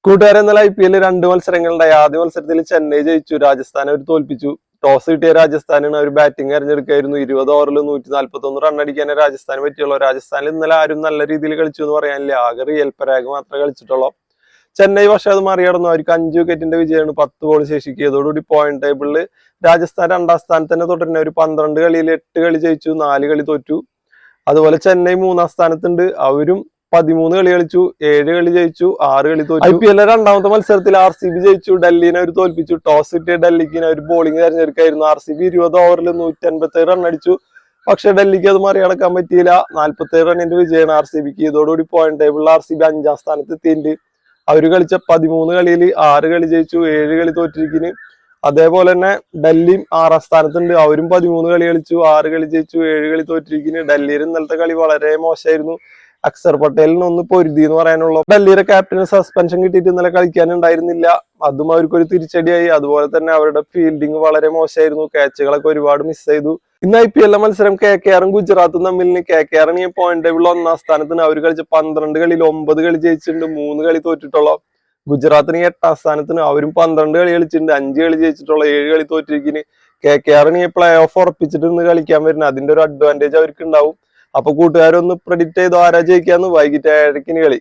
കൂട്ടുകാരെ ഇന്നലെ IPL 2 മത്സരങ്ങളുണ്ടായി. ആദ്യ മത്സരത്തിൽ ചെന്നൈ ജയിച്ചു, രാജസ്ഥാനെ അവർ തോൽപ്പിച്ചു. ടോസ് കിട്ടിയ രാജസ്ഥാനാണ് അവർ ബാറ്റിംഗ് തെരഞ്ഞെടുക്കായിരുന്നു. 20 ഓവറിൽ 141 റൺ അടിക്കാനേ രാജസ്ഥാന് പറ്റിയുള്ളൂ. രാജസ്ഥാനിൽ ഇന്നലെ ആരും നല്ല രീതിയിൽ കളിച്ചു എന്ന് പറയാനില്ല. ആകെ റിയൽ പരാഗ് മാത്രമേ കളിച്ചിട്ടുള്ളൂ. ചെന്നൈ പക്ഷെ അത് മറികടന്നു. അവർക്ക് 5 വിക്കറ്റിന്റെ വിജയമാണ് 10 ബോൾ ശേഷിക്കിയതോടുകൂടി പോയിന്റ് ടേബിളിൽ രാജസ്ഥാൻ 2ാം സ്ഥാനത്ത് തന്നെ തുടരുന്ന ഒരു 12 കളിയിൽ 8 കളി ജയിച്ചു, 4 കളി തോറ്റു. അതുപോലെ ചെന്നൈ 3ാം സ്ഥാനത്തുണ്ട്. അവരും 13 കളി കളിച്ചു, 7 കളി ജയിച്ചു, 6 കളി തോറ്റു. IPL 2ാമത്തെ മത്സരത്തിൽ RCB ജയിച്ചു, ഡൽഹിനെ അവർ തോൽപ്പിച്ചു. ടോസ് കിട്ടിയ ഡൽഹിക്ക് അവർ ബോളിംഗ് തെരഞ്ഞെടുക്കായിരുന്നു. RCB 20 ഓവറിൽ 157 റൺ അടിച്ചു. പക്ഷെ ഡൽഹിക്ക് അത് മറികടക്കാൻ പറ്റിയില്ല. 47 റണ്ണിന്റെ വിജയമാണ് RCBക്ക്. ഇതോടുകൂടി പോയിന്റ് ടേബിളിൽ RCB 5ാം സ്ഥാനത്ത് എത്തിയിട്ടുണ്ട്. അവർ കളിച്ച 13 കളിയിൽ 6 കളി ജയിച്ചു, 7 കളി തോറ്റിരിക്കുന്നു. അതേപോലെ തന്നെ ഡൽഹിയും 6ാം സ്ഥാനത്തുണ്ട്. അവരും 13 കളി കളിച്ചു, 6 കളി ജയിച്ചു, 7 കളി തോറ്റിരിക്കുന്നു. ഡൽഹിയിൽ ഇന്നലത്തെ കളി വളരെ മോശമായിരുന്നു. അക്സർ പട്ടേലിന് ഒന്ന് പൊരുതി എന്ന് പറയാനുള്ള. ഡൽഹിയുടെ ക്യാപ്റ്റന് സസ്പെൻഷൻ കിട്ടിയിട്ട് ഇന്നലെ കളിക്കാനുണ്ടായിരുന്നില്ല. അതും അവർക്കൊരു തിരിച്ചടിയായി. അതുപോലെ തന്നെ അവരുടെ ഫീൽഡിങ് വളരെ മോശമായിരുന്നു. ക്യാച്ചുകളൊക്കെ ഒരുപാട് മിസ് ചെയ്തു. ഇന്ന് IPL മത്സരം KKRും ഗുജറാത്തും തമ്മിൽ. KKR ഈ പോയിന്റ് ടേബിളിൽ 1ാം സ്ഥാനത്തിന്. അവർ കളിച്ച 12 കളിയിൽ 9 കളി ജയിച്ചിട്ടുണ്ട്, 3 കളി തോറ്റിട്ടുള്ളൂ. ഗുജറാത്തിന് 8ാം സ്ഥാനത്തിന്. അവരും 12 കളി കളിച്ചിട്ടുണ്ട്, 5 കളി ജയിച്ചിട്ടുള്ള, 7 കളി തോറ്റിരിക്കുന്നു. KKR പ്ലേ ഓഫ് ഉറപ്പിച്ചിട്ട് ഇന്ന് കളിക്കാൻ വരുന്നത്. അതിന്റെ ഒരു അഡ്വാൻറ്റേജ് അവർക്ക് ഉണ്ടാവും. അപ്പൊ കൂട്ടുകാരൊന്ന് പ്രെഡിക്റ്റ് ചെയ്തോ ആരാ ജയിക്കാന്ന്. വൈകിട്ട് 7:00 കളി.